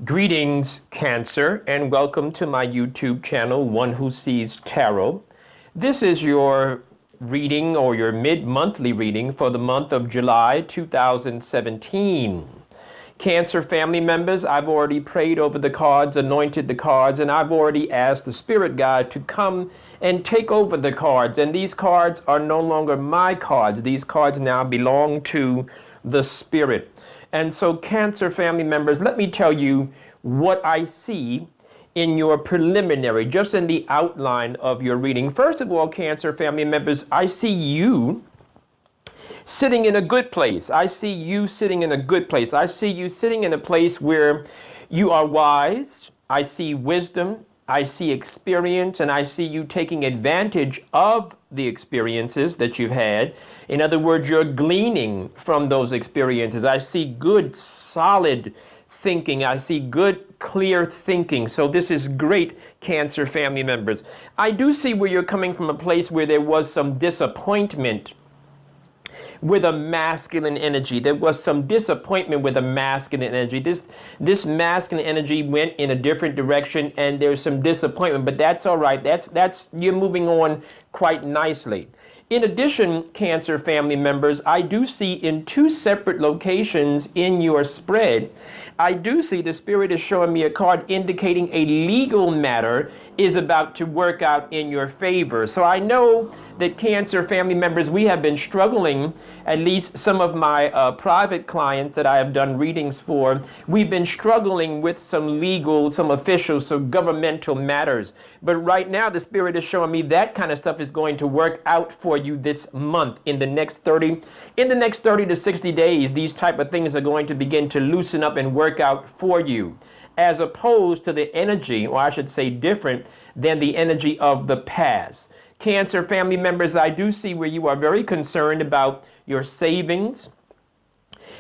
Greetings, Cancer, and welcome to my YouTube channel, One Who Sees Tarot. This is your reading or your mid-monthly reading for the month of July 2017. Cancer family members, I've already prayed over the cards, anointed the cards, and I've already asked the Spirit Guide to come and take over the cards. And these cards are no longer my cards. These cards now belong to the Spirit. And so, Cancer family members, let me tell you what I see in your preliminary, just in the outline of your reading. First of all, Cancer family members, I see you sitting in a good place. I see you sitting in a good place. I see you sitting in a place where you are wise. I see wisdom. I see experience, and I see you taking advantage of the experiences that you've had. In other words, you're gleaning from those experiences. I see good, solid thinking. I see good, clear thinking. So this is great, Cancer family members. I do see where you're coming from a place where there was some disappointment with a masculine energy. There was some disappointment with a masculine energy. This masculine energy went in a different direction, and there's some disappointment, but that's all right. That's you're moving on quite nicely. In addition, Cancer family members, I do see in two separate locations in your spread, I do see the Spirit is showing me a card indicating a legal matter is about to work out in your favor. So I know that, Cancer family members, we have been struggling, at least some of my private clients that I have done readings for, we've been struggling with some legal, some official, some governmental matters. But right now, the Spirit is showing me that kind of stuff is going to work out for you this month. In the next 30 to 60 days, these type of things are going to begin to loosen up and work out for you, as opposed to the energy, or I should say different than the energy of the past. Cancer family members, I do see where you are very concerned about your savings.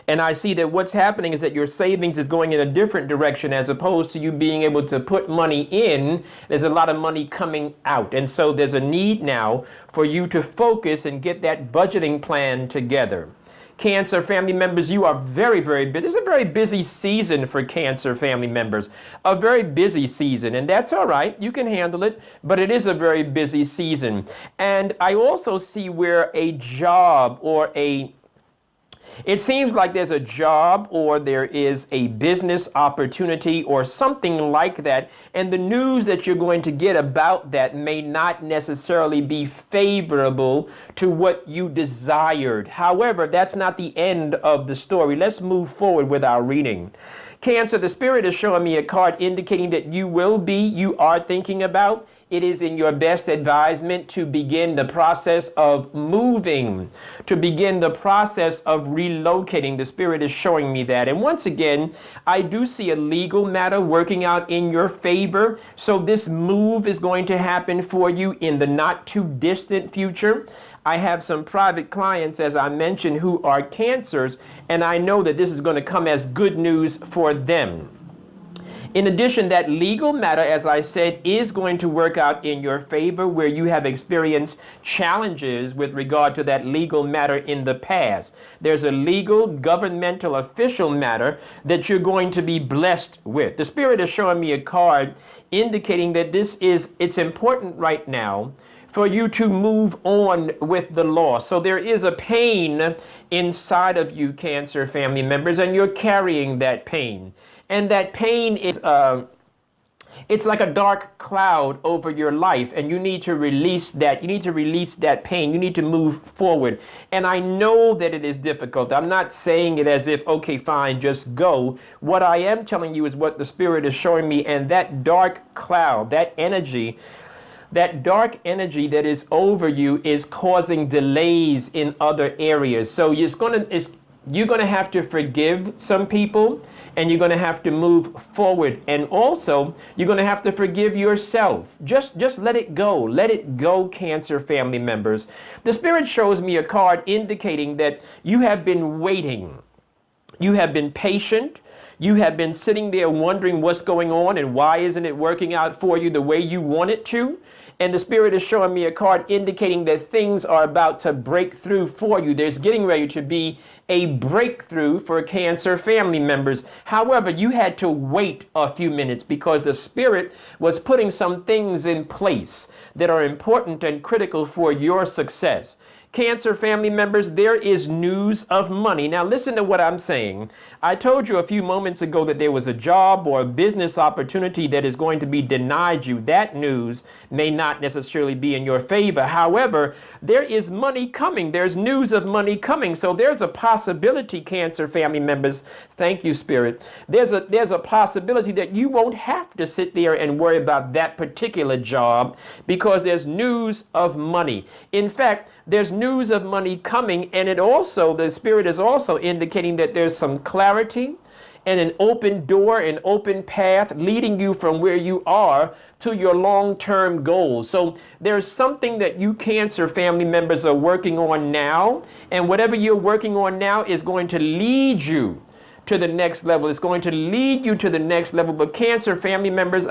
And I see that what's happening is that your savings is going in a different direction, as opposed to you being able to put money in. There's a lot of money coming out. And so there's a need now for you to focus and get that budgeting plan together. Cancer family members, you are very, very busy. It's a very busy season for Cancer family members. A very busy season, and that's all right. You can handle it, but it is a very busy season. And I also see where a job or it seems like there's a job or there is a business opportunity or something like that, and the news that you're going to get about that may not necessarily be favorable to what you desired. However, that's not the end of the story. Let's move forward with our reading. Cancer, the Spirit is showing me a card indicating that you are thinking about. It is in your best advisement to begin the process of moving, to begin the process of relocating. The Spirit is showing me that. And once again, I do see a legal matter working out in your favor. So this move is going to happen for you in the not too distant future. I have some private clients, as I mentioned, who are Cancers, and I know that this is going to come as good news for them. In addition, that legal matter, as I said, is going to work out in your favor, where you have experienced challenges with regard to that legal matter in the past. There's a legal, governmental, official matter that you're going to be blessed with. The Spirit is showing me a card indicating that it's important right now for you to move on with the law. So there is a pain inside of you, Cancer family members, and you're carrying that pain. And that pain is, it's like a dark cloud over your life, and you need to release that. You need to release that pain. You need to move forward. And I know that it is difficult. I'm not saying it as if, okay, fine, just go. What I am telling you is what the Spirit is showing me, and that dark cloud, that dark energy that is over you is causing delays in other areas. So you're going to have to forgive some people, and you're going to have to move forward. And also, you're going to have to forgive yourself. Just let it go. Let it go, Cancer family members. The Spirit shows me a card indicating that you have been waiting. You have been patient. You have been sitting there wondering what's going on and why isn't it working out for you the way you want it to. And the Spirit is showing me a card indicating that things are about to break through for you. There's getting ready to be a breakthrough for Cancer family members. However, you had to wait a few minutes because the Spirit was putting some things in place that are important and critical for your success. Cancer family members, there is news of money. Now listen to what I'm saying. I told you a few moments ago that there was a job or a business opportunity that is going to be denied you. That news may not necessarily be in your favor. However, there is money coming. There's news of money coming. So there's a possibility, Cancer family members, thank you, Spirit. There's a possibility that you won't have to sit there and worry about that particular job because there's news of money. In fact, there's news of money coming, and the Spirit is also indicating that there's some clarity and an open door, an open path leading you from where you are to your long-term goals. So there's something that you Cancer family members are working on now, and whatever you're working on now is going to lead you to the next level. It's going to lead you to the next level. But Cancer family members,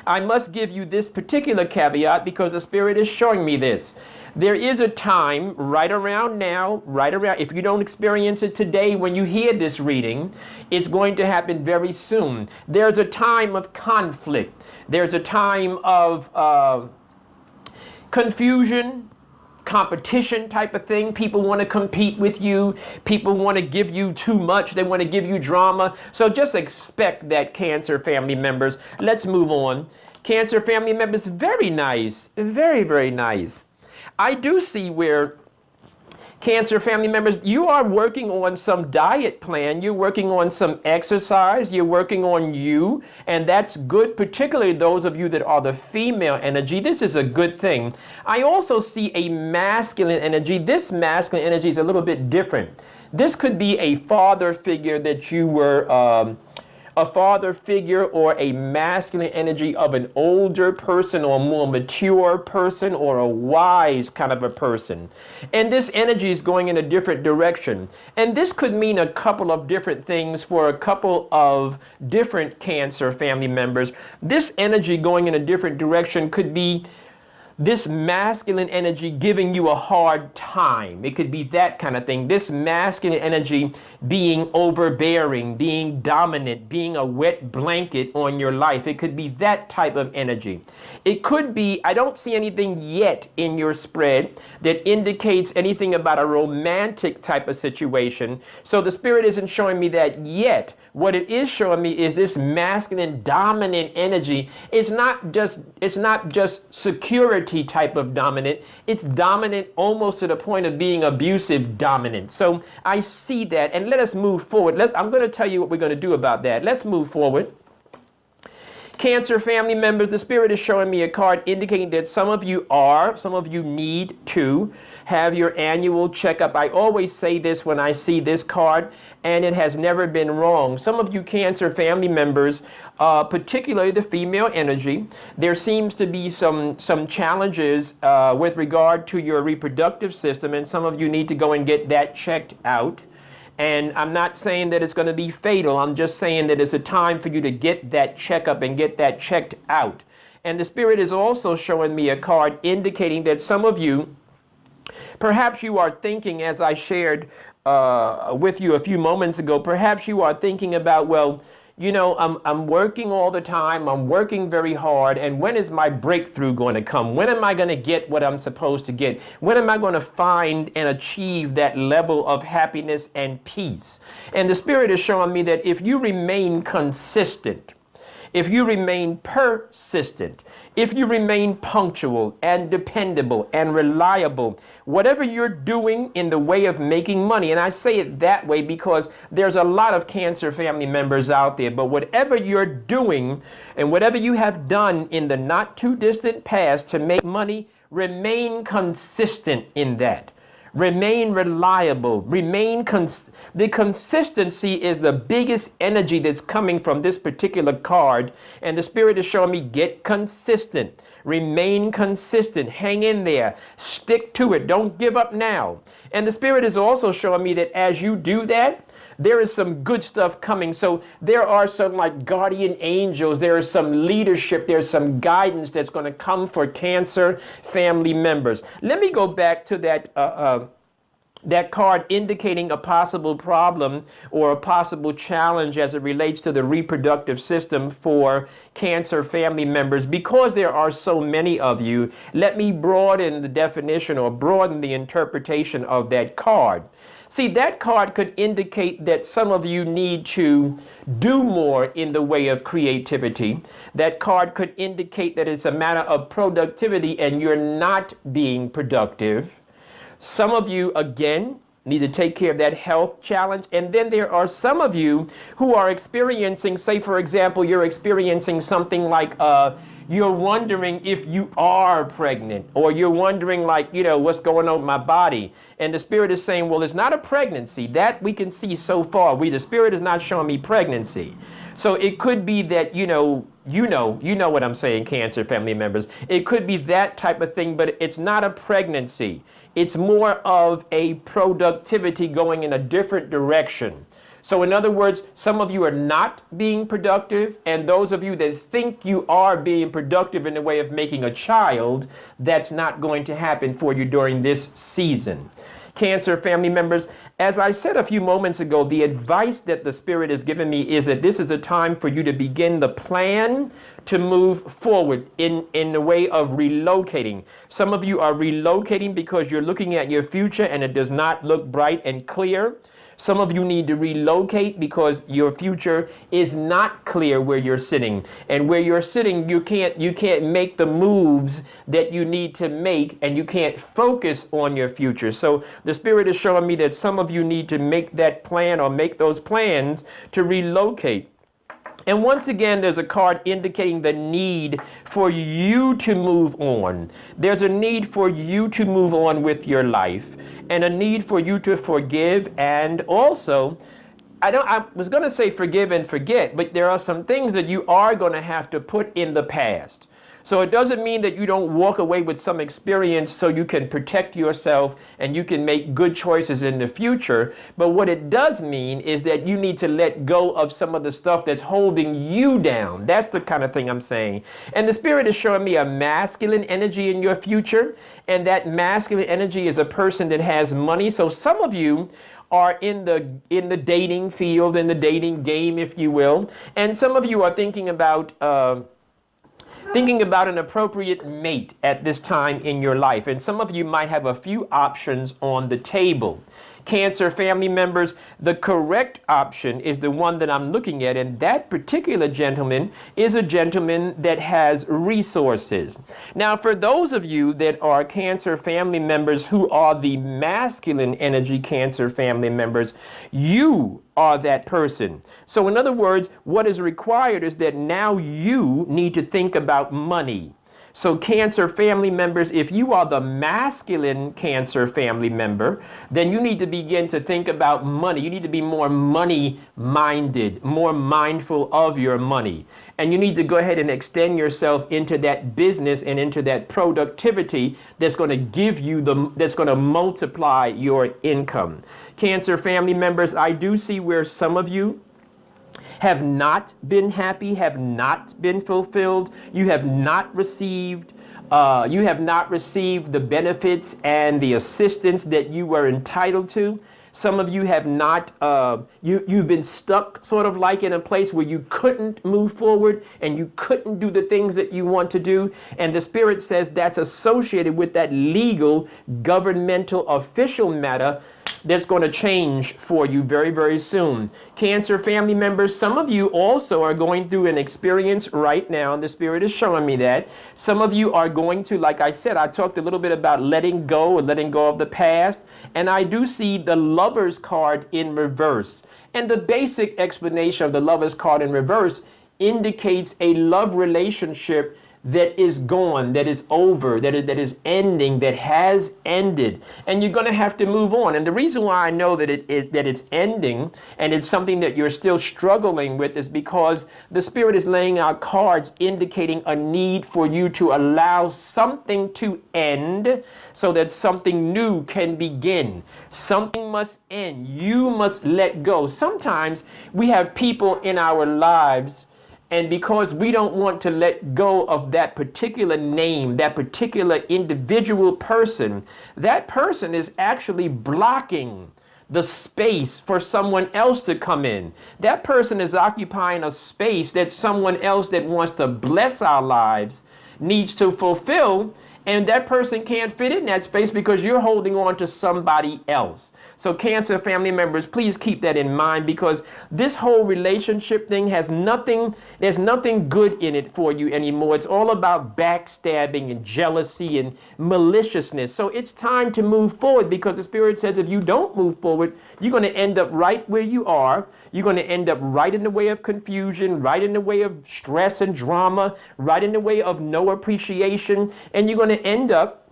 I must give you this particular caveat because the Spirit is showing me this. There is a time right around now, if you don't experience it today when you hear this reading, it's going to happen very soon. There's a time of conflict. There's a time of confusion, competition type of thing. People want to compete with you. People want to give you too much. They want to give you drama. So just expect that, Cancer family members. Let's move on. Cancer family members, very nice. Very, very nice. I do see where Cancer family members, you are working on some diet plan. You're working on some exercise. You're working on you. And that's good, particularly those of you that are the female energy. This is a good thing. I also see a masculine energy. This masculine energy is a little bit different. This could be a father figure that you were a father figure or a masculine energy of an older person or a more mature person or a wise kind of a person. And this energy is going in a different direction. And this could mean a couple of different things for a couple of different Cancer family members. This energy going in a different direction could be this masculine energy giving you a hard time. It could be that kind of thing. This masculine energy being overbearing, being dominant, being a wet blanket on your life. It could be that type of energy. It could be, I don't see anything yet in your spread that indicates anything about a romantic type of situation. So the Spirit isn't showing me that yet. What it is showing me is this masculine dominant energy. It's not just security type of dominant. It's dominant almost to the point of being abusive dominant. So I see that, and let us move forward. I'm going to tell you what we're going to do about that. Let's move forward. Cancer family members, the Spirit is showing me a card indicating that some of you need to have your annual checkup. I always say this when I see this card, and it has never been wrong. Some of you Cancer family members, particularly the female energy, there seems to be some challenges with regard to your reproductive system, and some of you need to go and get that checked out. And I'm not saying that it's going to be fatal. I'm just saying that it's a time for you to get that checkup and get that checked out. And the Spirit is also showing me a card indicating that some of you, perhaps you are thinking, as I shared with you a few moments ago, perhaps you are thinking about, well, you know, I'm working all the time. I'm working very hard. And when is my breakthrough going to come? When am I going to get what I'm supposed to get? When am I going to find and achieve that level of happiness and peace? And the Spirit is showing me that if you remain consistent, if you remain persistent, if you remain punctual and dependable and reliable, whatever you're doing in the way of making money, and I say it that way because there's a lot of Cancer family members out there, but whatever you're doing and whatever you have done in the not too distant past to make money, remain consistent in that. Remain reliable. The consistency is the biggest energy that's coming from this particular card. And the Spirit is showing me, get consistent. Remain consistent. Hang in there. Stick to it. Don't give up now. And the Spirit is also showing me that as you do that, there is some good stuff coming. So there are some like guardian angels, there is some leadership, there's some guidance that's going to come for Cancer family members. Let me go back to that card indicating a possible problem or a possible challenge as it relates to the reproductive system for Cancer family members. Because there are so many of you, let me broaden the definition or broaden the interpretation of that card. See, that card could indicate that some of you need to do more in the way of creativity. That card could indicate that it's a matter of productivity and you're not being productive. Some of you, again, need to take care of that health challenge. And then there are some of you who are experiencing, say, for example, you're experiencing something like you're wondering if you are pregnant, or you're wondering like, what's going on with my body. And the Spirit is saying, well, it's not a pregnancy. That we can see so far. The Spirit is not showing me pregnancy. So it could be that, you know what I'm saying, Cancer family members. It could be that type of thing, but it's not a pregnancy. It's more of a productivity going in a different direction. So in other words, some of you are not being productive, and those of you that think you are being productive in the way of making a child, that's not going to happen for you during this season. Cancer family members, as I said a few moments ago, the advice that the Spirit has given me is that this is a time for you to begin the plan to move forward in the way of relocating. Some of you are relocating because you're looking at your future and it does not look bright and clear. Some of you need to relocate because your future is not clear where you're sitting. And where you're sitting, you can't make the moves that you need to make, and you can't focus on your future. So the Spirit is showing me that some of you need to make that plan or make those plans to relocate. And once again, there's a card indicating the need for you to move on. There's a need for you to move on with your life, and a need for you to forgive. And also, I was going to say forgive and forget, but there are some things that you are going to have to put in the past. So it doesn't mean that you don't walk away with some experience so you can protect yourself and you can make good choices in the future. But what it does mean is that you need to let go of some of the stuff that's holding you down. That's the kind of thing I'm saying. And the Spirit is showing me a masculine energy in your future. And that masculine energy is a person that has money. So some of you are in the dating field, in the dating game, if you will. And some of you are thinking about an appropriate mate at this time in your life. And some of you might have a few options on the table. Cancer family members, the correct option is the one that I'm looking at, and that particular gentleman is a gentleman that has resources. Now, for those of you that are Cancer family members who are the masculine energy Cancer family members, you are that person. So in other words, what is required is that now you need to think about money. So Cancer family members, if you are the masculine Cancer family member, then you need to begin to think about money. You need to be more money-minded, more mindful of your money. And you need to go ahead and extend yourself into that business and into that productivity that's going to give you that's going to multiply your income. Cancer family members, I do see where some of you have not been happy, have not been fulfilled. You have not received the benefits and the assistance that you were entitled to. Some of you have not, you've been stuck sort of like in a place where you couldn't move forward and you couldn't do the things that you want to do. And the Spirit says that's associated with that legal, governmental, official matter that's going to change for you very, very soon. Cancer family members, some of you also are going through an experience right now, and the Spirit is showing me that. Some of you are going to, like I said, I talked a little bit about letting go or letting go of the past, and I do see the Lover's card in reverse. And the basic explanation of the Lover's card in reverse indicates a love relationship that is gone, that is over, that is ending, that has ended, and you're going to have to move on. And the reason why I know that it's ending and it's something that you're still struggling with is because the Spirit is laying out cards indicating a need for you to allow something to end so that something new can begin. Something must end. You must let go. Sometimes we have people in our lives, and because we don't want to let go of that particular name, that particular individual person, that person is actually blocking the space for someone else to come in. That person is occupying a space that someone else that wants to bless our lives needs to fulfill, and that person can't fit in that space because you're holding on to somebody else. So Cancer family members, please keep that in mind, because this whole relationship thing there's nothing good in it for you anymore. It's all about backstabbing and jealousy and maliciousness. So it's time to move forward, because the Spirit says if you don't move forward, you're going to end up right where you are. You're going to end up right in the way of confusion, right in the way of stress and drama, right in the way of no appreciation, and you're going to end up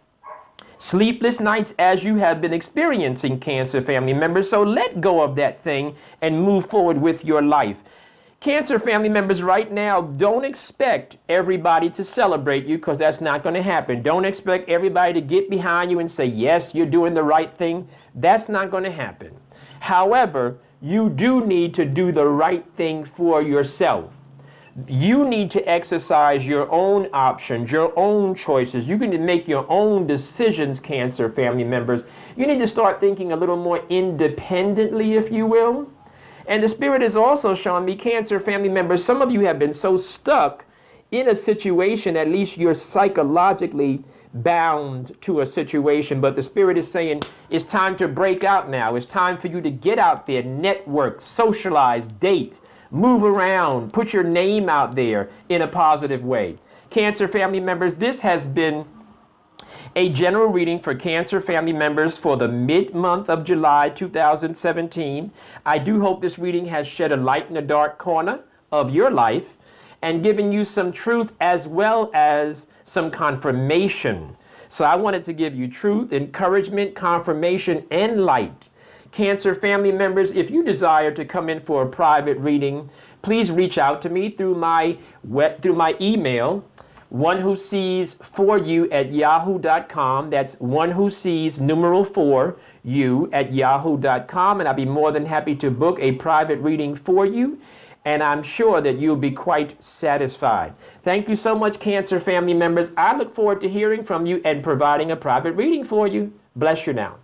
sleepless nights as you have been experiencing, Cancer family members. So let go of that thing and move forward with your life. Cancer family members, right now, don't expect everybody to celebrate you, because that's not going to happen. Don't expect everybody to get behind you and say, yes, you're doing the right thing. That's not going to happen. However, you do need to do the right thing for yourself. You need to exercise your own options, your own choices. You can make your own decisions, Cancer family members. You need to start thinking a little more independently, if you will. And the Spirit is also showing me, Cancer family members, some of you have been so stuck in a situation, at least you're psychologically bound to a situation, but the Spirit is saying it's time to break out now. It's time for you to get out there, network, socialize, date, move around, put your name out there in a positive way. Cancer family members, this has been a general reading for Cancer family members for the mid-month of July 2017. I do hope this reading has shed a light in the dark corner of your life and given you some truth as well as some confirmation. So I wanted to give you truth, encouragement, confirmation, and light. Cancer family members, if you desire to come in for a private reading, please reach out to me through my email, onewhosees4you@yahoo.com. That's onewhosees4you@yahoo.com, and I'll be more than happy to book a private reading for you, and I'm sure that you'll be quite satisfied. Thank you so much, Cancer family members. I look forward to hearing from you and providing a private reading for you. Bless you now.